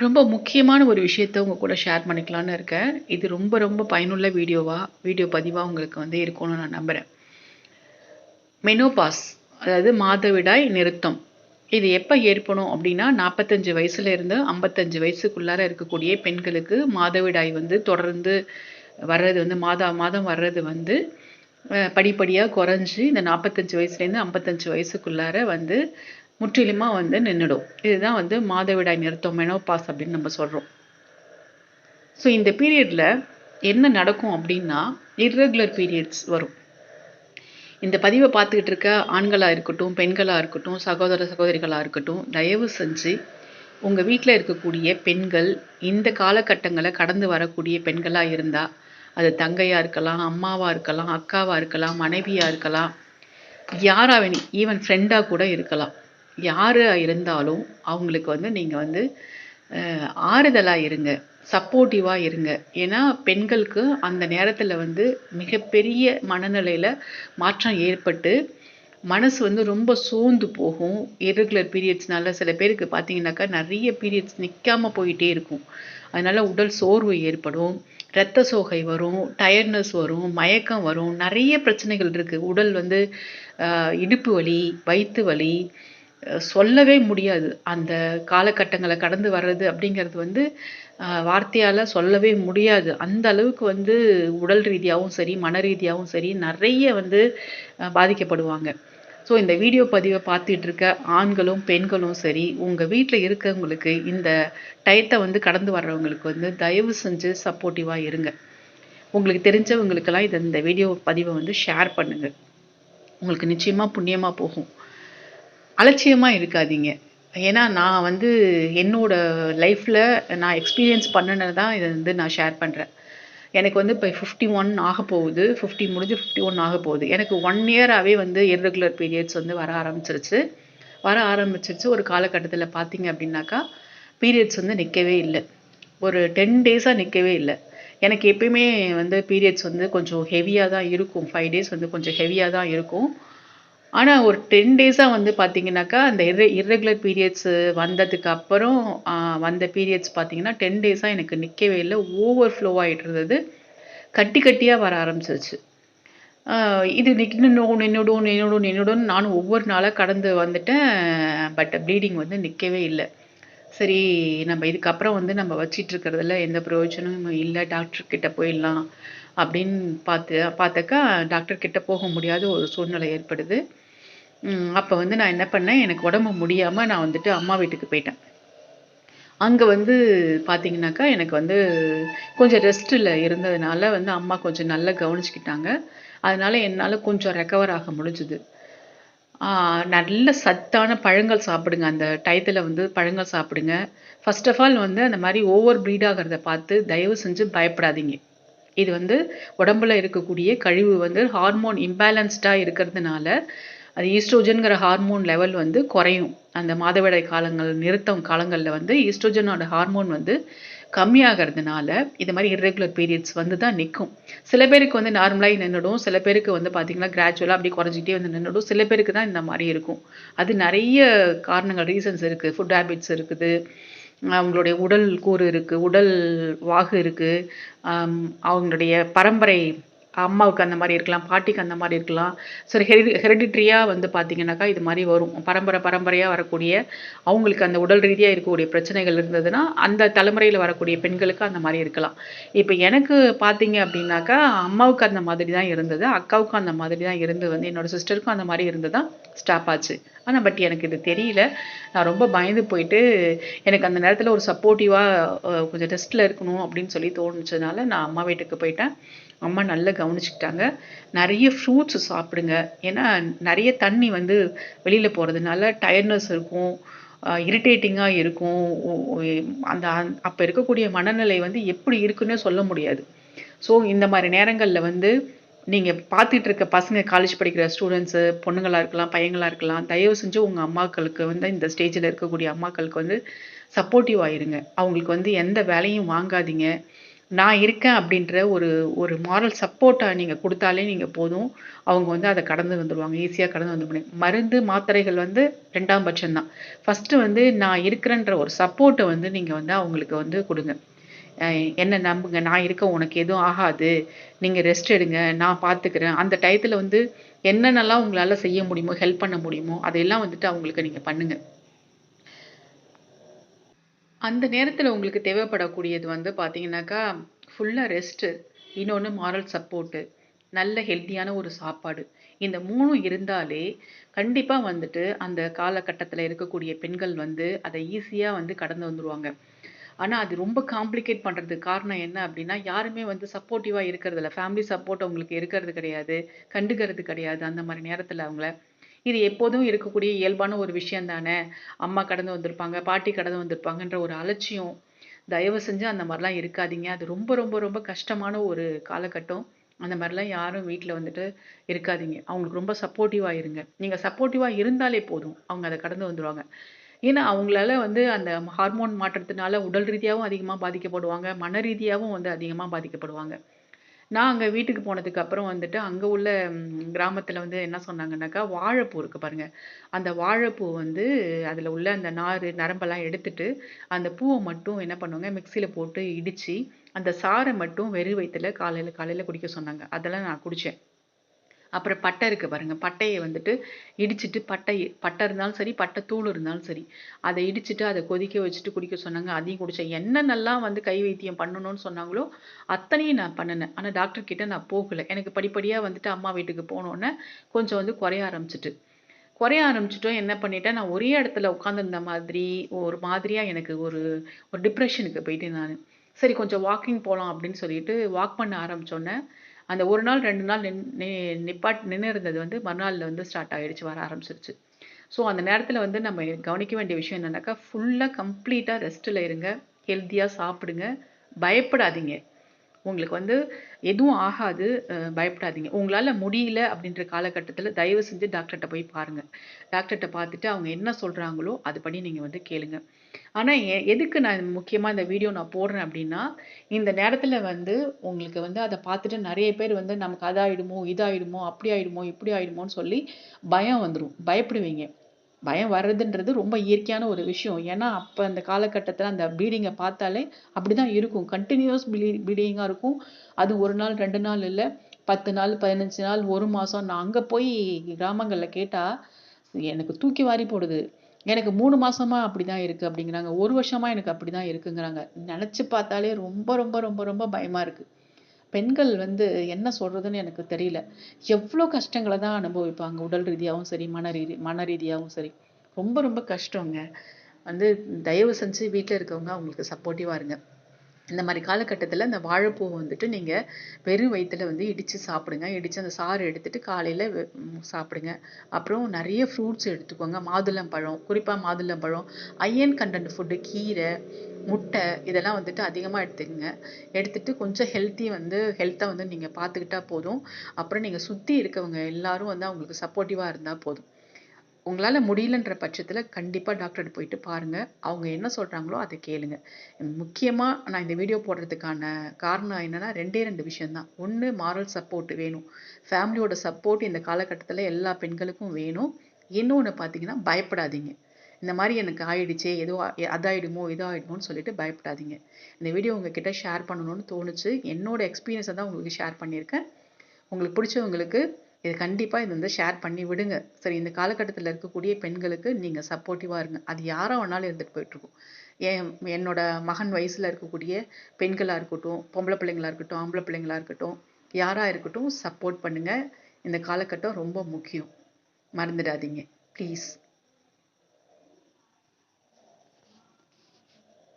ரொம்ப முக்கியமான ஒரு விஷயத்த உங்க கூட ஷேர் பண்ணிக்கலான்னு இருக்கேன். இது ரொம்ப ரொம்ப பயனுள்ள வீடியோ பதிவா உங்களுக்கு வந்து இருக்கும்னு நான் நம்புறேன். மெனோபாஸ் அதாவது மாதவிடாய் நிறுத்தம். இது எப்ப ஏற்படும் அப்டின்னா, 45 வயசுல இருந்து 55 வயசுக்குள்ளார இருக்கக்கூடிய பெண்களுக்கு மாதவிடாய் வந்து தொடர்ந்து வர்றது வந்து மாதம் வர்றது வந்து படிப்படியா குறைஞ்சு இந்த 45 வயசுலேருந்து 55 வயசுக்குள்ளார வந்து முற்றிலுமா வந்து நின்னுடும். இதுதான் வந்து மாதவிடாய் நிறுத்தம் மெனோபாஸ் அப்படின்னு நம்ம சொல்றோம். ஸோ இந்த பீரியட்ல என்ன நடக்கும் அப்படின்னா, இர்ரெகுலர் பீரியட்ஸ் வரும். இந்த பதிவை பார்த்துக்கிட்டு இருக்க ஆண்களா இருக்கட்டும், பெண்களா இருக்கட்டும், சகோதர சகோதரிகளா இருக்கட்டும், தயவு செஞ்சு உங்க வீட்ல இருக்கக்கூடிய பெண்கள் இந்த காலகட்டங்கள கடந்து வரக்கூடிய பெண்களா இருந்தா, அது தங்கையா இருக்கலாம், அம்மாவா இருக்கலாம், அக்காவா இருக்கலாம், மனைவியா இருக்கலாம், யாரா வேணும் ஈவன் ஃப்ரெண்டா கூட இருக்கலாம். யாரா இருந்தாலும் அவங்களுக்கு வந்து நீங்க வந்து ஆறுதலா இருங்க. சப்போர்ட்டிவா இருங்க. ஏன்னா பெண்களுக்கு அந்த நேரத்துல வந்து மிகப்பெரிய மனநிலையில மாற்றம் ஏற்பட்டு, மனசு வந்து ரொம்ப சோர்ந்து போகும். இர்ரெகுலர் பீரியட்ஸ்னால சில பேருக்கு பார்த்தீங்கன்னாக்கா, நெறைய பீரியட்ஸ் நிக்காம போயிட்டே இருக்கும். அதனால உடல் சோர்வு ஏற்படும். இரத்த சோகை வரும், டயர்ட்னஸ் வரும், மயக்கம் வரும். நெறைய பிரச்சனைகள் இருக்கு. உடல் வந்து இடுப்பு வலி, வயித்து வலி, சொல்லவே முடியாது. அந்த காலகட்டங்கள கடந்து வர்றது அப்படிங்கிறது வந்து வார்த்தையால சொல்லவே முடியாது. அந்த அளவுக்கு வந்து உடல் ரீதியாவும் சரி, மன ரீதியாவும் சரி நெறைய வந்து பாதிக்கப்படுவாங்க. ஸோ இந்த வீடியோ பதிவ பார்த்துட்டு இருக்க ஆண்களும், பெண்களும் சரி, உங்க வீட்ல இருக்கவங்களுக்கு இந்த டயத்த வந்து கடந்து வர்றவங்களுக்கு வந்து தயவு செஞ்சு சப்போர்ட்டிவா இருங்க. உங்களுக்கு தெரிஞ்சவங்களுக்கெல்லாம் இந்த வீடியோ பதிவ வந்து ஷேர் பண்ணுங்க. உங்களுக்கு நிச்சயமா புண்ணியமா போகும். அலட்சியமா இருக்காதீங்க. ஏன்னா நான் வந்து என்னோட லைஃப்ல நான் எக்ஸ்பீரியன்ஸ் பண்ணுனது தான் இத வந்து நான் ஷேர் பண்றேன். எனக்கு வந்து இப்ப 51 ஆகப்போகுது. 50 முடிஞ்சு 51 ஆகப்போகுது. எனக்கு 1 இயராவே வந்து இர்ரெகுலர் பீரியட்ஸ் வந்து வர ஆரம்பிச்சுருச்சு. ஒரு காலகட்டத்தில பார்த்தீங்க அப்டின்னாக்கா, பீரியட்ஸ் வந்து நிக்கவே இல்ல. ஒரு 10 டேஸா நிக்கவே இல்ல. எனக்கு எப்பயுமே வந்து பீரியட்ஸ் வந்து கொஞ்சம் ஹெவியா தான் இருக்கும். 5 டேஸ் வந்து கொஞ்சம் ஹெவியா தான் இருக்கும். ஆனா ஒரு 10 டேஸா வந்து பார்த்தீங்கன்னாக்கா, அந்த இர்ரெகுலர் பீரியட்ஸ் வந்ததுக்கு அப்புறம் வந்த பீரியட்ஸ் பார்த்தீங்கன்னா, 10 டேஸா எனக்கு நிக்கவே இல்ல. ஓவர் ஃப்ளோ ஆயிட்டு இருந்தது. கட்டி கட்டியா வர ஆரம்பிச்சுருச்சு. ஆ இது நின்னுடும்னு நானும் ஒவ்வொரு நாளா கடந்து வந்துட்டேன். பட் ப்ளீடிங் வந்து நிக்கவே இல்ல. சரி நம்ம இதுக்கப்புறம் வந்து நம்ம வச்சிட்டு இருக்கிறதுல எந்த பிரயோஜனமும் இல்ல. டாக்டர் கிட்ட போயிடலாம் அப்படின்னு பார்த்தாக்கா, டாக்டர் கிட்ட போக முடியாத ஒரு சூழ்நிலை ஏற்படுது. அப்ப வந்து நான் என்ன பண்ணேன், எனக்கு உடம்பு முடியாம நான் வந்துட்டு அம்மா வீட்டுக்கு போயிட்டேன். அங்க வந்து பார்த்தீங்கன்னாக்கா, எனக்கு வந்து கொஞ்சம் ரெஸ்ட்ல இருந்ததுனால வந்து அம்மா கொஞ்சம் நல்லா கவனிச்சுக்கிட்டாங்க. அதனால என்னால கொஞ்சம் ரெக்கவர் ஆக முடிஞ்சுது. ஆ நல்ல சத்தான பழங்கள் சாப்பிடுங்க. அந்த டயத்துல வந்து பழங்கள் சாப்பிடுங்க. ஃபர்ஸ்ட் ஆஃப் ஆல் வந்து அந்த மாரி ஓவர் ப்ளீட் ஆகுறத பார்த்து தயவு செஞ்சு பயப்படாதீங்க. இது வந்து உடம்புல இருக்கக்கூடிய கழிவு வந்து ஹார்மோன் இம்பேலன்ஸ்டா இருக்கிறதுனால, அது ஈஸ்ட்ரோஜன்ங்கிற ஹார்மோன் லெவல் வந்து குறையும். அந்த மாதவிடாய் நிறுத்தம் காலங்கள்ல வந்து ஈஸ்ட்ரோஜனோட ஹார்மோன் வந்து கம்மியாகறதுனால, இது மாரி இர்ரெகுலர் பீரியட்ஸ் வந்து தான் நிக்கும். சில பேருக்கு வந்து நார்மலாயி நின்னுடும். சில பேருக்கு வந்து பார்த்தீங்கன்னா, கிராஜுவலா அப்படியே குறைஞ்சுக்கிட்டே வந்து நின்னுடும். சில பேருக்கு தான் இந்த மாரி இருக்கும். அது நெறைய காரணங்கள், ரீசன்ஸ் இருக்கு. ஃபுட் ஹேபிட்ஸ் இருக்குது. அவங்களுடைய உடல் கூறு இருக்கு. உடல் வாகு இருக்கு. அம் அவங்களுடைய பரம்பரை அம்மாவுக்கு அந்த மாரி இருக்கலாம். பாட்டிக்கு அந்த மாரி இருக்கலாம். சரி ஹெரிடிட்ரியா வந்து பார்த்தீங்கன்னாக்கா, இது மாரி வரும். பரம்பரையா வரக்கூடிய அவங்களுக்கு அந்த உடல் ரீதியா இருக்கக்கூடிய பிரச்சனைகள் இருந்ததுன்னா, அந்த தலைமுறையில வரக்கூடிய பெண்களுக்கு அந்த மாரி இருக்கலாம். இப்ப எனக்கு பார்த்தீங்க அப்டின்னாக்கா, அம்மாவுக்கு அந்த மாதிரி தான் இருந்தது. அக்காவுக்கும் அந்த மாதிரி தான் இருந்து வந்து என்னோட சிஸ்டருக்கும் அந்த மாரி இருந்து தான் ஸ்டாப் ஆச்சு. ஆனா பட் எனக்கு இது தெரியல. நான் ரொம்ப பயந்து போயிட்டு, எனக்கு அந்த நேரத்துல ஒரு சப்போர்ட்டிவா கொஞ்சம் ரெஸ்ட்ல இருக்கணும் அப்டின்னு சொல்லி தோணுச்சதுனால, நான் அம்மா வீட்டுக்கு போயிட்டேன். அம்மா நல்லா கவனிச்சுக்கிட்டாங்க. நெறைய ஃப்ரூட்ஸ் சாப்பிடுங்க. ஏன்னா, நெறைய தண்ணி வந்து வெளியில போறதுனால டயர்ட்னஸ் இருக்கும். இரிட்டேட்டிங்கா இருக்கும். ஒ ஒ அந்த அப்ப இருக்கக்கூடிய மனநிலை வந்து எப்படி இருக்குன்னே சொல்ல முடியாது. ஸோ, இந்த மாரி நேரங்கள்ல வந்து நீங்க பார்த்துட்டு இருக்க பசங்க காலேஜ் படிக்கிற ஸ்டூடண்ட்ஸு, பொண்ணுங்களா இருக்கலாம், பையங்களா இருக்கலாம். தயவு செஞ்சு உங்க அம்மாக்களுக்கு வந்து இந்த ஸ்டேஜ்ல இருக்கக்கூடிய அம்மாக்களுக்கு வந்து சப்போர்ட்டிவா இருங்க. அவங்களுக்கு வந்து எந்த வேலையும் வாங்காதீங்க. நான் இருக்கேன் அப்படின்ற ஒரு ஒரு மாரல் சப்போர்ட்டை நீங்கள் கொடுத்தாலே நீங்கள் போதும். அவங்க வந்து அதை கடந்து வந்துருவாங்க. ஈஸியா கடந்து வந்து முடியும். மருந்து, மாத்திரைகள் வந்து 2ஆம் பட்சம் தான். ஃபர்ஸ்ட்டு வந்து நான் இருக்கிறேன்ற ஒரு சப்போர்ட்ட வந்து நீங்க வந்து அவங்களுக்கு வந்து குடுங்க. அ என்ன நம்புங்க. நான் இருக்கேன். உனக்கு எதுவும் ஆகாது. நீங்க ரெஸ்ட் எடுங்க. நான் பார்த்துக்கிறேன். அந்த டயத்துல வந்து என்னென்னலாம் உங்களால செய்ய முடியுமோ, ஹெல்ப் பண்ண முடியுமோ, அதையெல்லாம் வந்துட்டு அவங்களுக்கு நீங்க பண்ணுங்க. அந்த நேரத்துல உங்களுக்கு தேவைப்படக்கூடியது வந்து பார்த்தீங்கன்னாக்கா, ஃபுல்லா ரெஸ்ட்டு. இன்னொன்னு மாரல் சப்போர்ட்டு. நல்ல ஹெல்த்தியான ஒரு சாப்பாடு. இந்த 3ம் இருந்தாலே, கண்டிப்பா வந்துட்டு அந்த காலகட்டத்துல இருக்கக்கூடிய பெண்கள் வந்து அத ஈஸியா வந்து கடந்து வந்துருவாங்க. ஆனா, அது ரொம்ப காம்ப்ளிகேட் பண்றதுக்கு காரணம் என்ன அப்டின்னா, யாருமே வந்து சப்போர்ட்டிவா இருக்கறதில்ல. ஃபேமிலி சப்போர்ட் அவங்களுக்கு இருக்கிறது கிடையாது. கண்டுக்கிறது கிடையாது. அந்த மாரி நேரத்துல அவங்கள. இது எப்போதும் இருக்கக்கூடிய இயல்பான ஒரு விஷயம் தானே. அம்மா கடந்து வந்திருப்பாங்க, பாட்டி கடந்து வந்திருப்பாங்கன்ற ஒரு அலட்சியம். தயவு செஞ்சு அந்த மாரிலாம் இருக்காதீங்க. அது ரொம்ப, ரொம்ப, ரொம்ப கஷ்டமான ஒரு காலகட்டம். அந்த மாரிலாம் யாரும் வீட்ல வந்துட்டு இருக்காதீங்க. அவங்களுக்கு ரொம்ப சப்போர்ட்டிவா இருங்க. நீங்க சப்போர்ட்டிவா இருந்தாலே போதும். அவங்க அத கடந்து வந்துருவாங்க. ஏன்னா, அவங்களால வந்து அந்த ஹார்மோன் மாற்றத்தினால உடல் ரீதியாவும் அதிகமா பாதிக்கப்படுவாங்க. மன ரீதியாவும் வந்து அதிகமா பாதிக்கப்படுவாங்க. நான் அங்க வீட்டுக்கு போனதுக்கு அப்புறம் வந்துட்டு, அங்க உள்ள கிராமத்துல வந்து என்ன சொன்னாங்கன்னாக்கா, வாழைப்பூ இருக்கு பாருங்க. அந்த வாழைப்பூ வந்து அதுல உள்ள அந்த நாரு, நரம்பெல்லாம் எடுத்துட்டு, அந்த பூவ மட்டும் என்ன பண்ணுவாங்க, மிக்ஸியில போட்டு இடிச்சு, அந்த சாற மட்டும் வெறும் வயித்துல காலையில காலையில குடிக்க சொன்னாங்க. அதெல்லாம் நான் குடிச்சேன். அப்புறம் பட்டை இருக்கு பாருங்க. பட்டைய வந்துட்டு இடிச்சிட்டு பட்டை இருந்தாலும் சரி, பட்டை தூள் இருந்தாலும் சரி, அத இடிச்சிட்டு அத கொதிக்க வச்சுட்டு குடிக்க சொன்னாங்க. அதையும் குடிச்சேன். என்னென்னலாம் வந்து கை வைத்தியம் பண்ணணும்னு சொன்னாங்களோ, அத்தனையும் நான் பண்ணுனேன். ஆனா டாக்டர் கிட்ட நான் போகல. எனக்கு படிப்படியா வந்துட்டு அம்மா வீட்டுக்கு போனோனே, கொஞ்சம் வந்து குறைய ஆரம்பிச்சுட்டு. குறைய ஆரம்பிச்சுட்டோம். என்ன பண்ணிட்டேன், நான் ஒரே இடத்துல உட்கார்ந்திருந்த மாதிரி, ஒரு மாதிரியா எனக்கு ஒரு ஒரு டிப்ரஷனுக்கு போயிட்டேன் நானு. சரி கொஞ்சம் வாக்கிங் போலாம் அப்படின்னு சொல்லிட்டு, வாக் பண்ண ஆரம்பிச்சோனே, அந்த 1 நாள் 2 நாள் நின்னு இருந்தது வந்து மறுநாள்ல வந்து ஸ்டார்ட் ஆயிடுச்சு, வர ஆரம்பிச்சுருச்சு. ஸோ அந்த நேரத்துல வந்து நம்ம கவனிக்க வேண்டிய விஷயம் என்னன்னாக்கா, ஃபுல்லா கம்ப்ளீட்டா ரெஸ்ட்ல இருங்க. ஹெல்த்தியா சாப்பிடுங்க. பயப்படாதீங்க. உங்களுக்கு வந்து எதுவும் ஆகாது. பயப்படாதீங்க. உங்களால முடியல அப்படின்ற காலகட்டத்தில தயவு செஞ்சு டாக்டர்ட்ட போய் பாருங்க. டாக்டர்ட்ட பார்த்துட்டு அவங்க என்ன சொல்றாங்களோ, அதுபடி நீங்க வந்து கேளுங்க. ஆனா எதுக்கு நான் முக்கியமா இந்த வீடியோ நான் போடுறேன் அப்படின்னா, இந்த நேரத்தில வந்து உங்களுக்கு வந்து அத பார்த்துட்டு நெறைய பேர் வந்து நமக்கு அதாயிடுமோ, இதாயிடுமோ, அப்படி ஆயிடுமோ, இப்படி ஆயிடுமோன்னு சொல்லி பயம் வந்துரும். பயப்படுவீங்க. பயம் வர்றதுன்றது ரொம்ப இயற்கையான ஒரு விஷயம். ஏன்னா, அப்ப அந்த காலகட்டத்தில அந்த ப்ளீடிங்க பார்த்தாலே அப்படிதான் இருக்கும். கன்டினியூயஸ் ப்ளீடிங்கா இருக்கும். அது 1 நாள், 2 நாள் இல்ல. 10 நாள், 15 நாள், 1 மாசம். நான் அங்க போய் கிராமங்கள்ல கேட்டா, எனக்கு தூக்கி வாரி போடுது. எனக்கு 3 மாசமா அப்படிதான் இருக்கு அப்படிங்கிறாங்க. 1 வருஷமா எனக்கு அப்படிதான் இருக்குங்கிறாங்க. நெனச்சு பார்த்தாலே ரொம்ப, ரொம்ப, ரொம்ப, ரொம்ப பயமா இருக்கு. பெண்கள் வந்து என்ன சொல்றதுன்னு எனக்கு தெரியல. எவ்ளோ கஷ்டங்கள தான் அனுபவிப்பாங்க. உடல் ரீதியாவும் சரி, மன ரீதியாவும் சரி. ரொம்ப ரொம்ப கஷ்டங்க. வந்து தயவு செஞ்சு வீட்ல இருக்கவங்க அவங்களுக்கு சப்போர்ட்டிவா இருங்க. இந்த மாரி காலகட்டத்தில இந்த வாழைப்பூவ வந்துட்டு நீங்க வெறும் வயித்துல வந்து இடிச்சு சாப்பிடுங்க. இடிச்சு அந்த சாறு எடுத்துட்டு காலையில சாப்பிடுங்க. அப்புறம் நெறைய ஃப்ரூட்ஸ் எடுத்துக்கோங்க. மாதுளம்பழம், குறிப்பா மாதுளம்பழம், அயர்ன் கன்டென்ட் ஃபுட் கீரை, முட்டை இதெல்லாம் வந்துட்டு அதிகமா எடுத்துக்கங்க. எடுத்துட்டு கொஞ்சம் ஹெல்த்த வந்து நீங்க பார்த்துக்கிட்டா போதும். அப்புறம் நீங்க சுத்தி இருக்கவங்க எல்லாரும் வந்து அவங்களுக்கு சப்போர்ட்டிவா இருந்தா போதும். உங்களால முடியலன்ற பட்சத்துல கண்டிப்பா டாக்டர்ட்ட போயிட்டு பாருங்க. அவங்க என்ன சொல்றாங்களோ அத கேளுங்க. முக்கியமா நான் இந்த வீடியோ போடுறதுக்கான காரணம் என்னன்னா 2டே 2 விஷயம் தான். 1 மாரல் சப்போர்ட் வேணும். ஃபேமிலியோட சப்போர்ட் இந்த காலகட்டத்துல எல்லா பெண்களுக்கும் வேணும். இன்னொன்னு பார்த்தீங்கன்னா, பயப்படாதீங்க. இந்த மாரி எனக்கு ஆயிடுச்சே, ஏதோ அதாயிடுமோ, இதாயிடுமோன்னு சொல்லிட்டு பயப்படாதீங்க. இந்த வீடியோ உங்ககிட்ட ஷேர் பண்ணணும்னு தோணுச்சு. என்னோட எக்ஸ்பீரியன்ஸ தான் உங்களுக்கு ஷேர் பண்ணியிருக்கேன். உங்களுக்கு பிடிச்சவங்களுக்கு இது வந்து ஷேர் பண்ணி விடுங்க. சரி இந்த காலகட்டத்தில இருக்கக்கூடிய பெண்களுக்கு நீங்க சப்போர்ட்டிவா இருங்க. அது யாரா வேணாலும் இருந்துட்டு போயிட்டுருக்கும். என்னோட மகன் வயசுல இருக்கக்கூடிய பெண்களா இருக்கட்டும், பொம்பள பிள்ளைங்களா இருக்கட்டும், ஆம்பள பிள்ளைங்களா இருக்கட்டும், யாரா இருக்கட்டும் சப்போர்ட் பண்ணுங்க. இந்த காலகட்டம் ரொம்ப முக்கியம். மறந்துடாதீங்க. ப்ளீஸ்.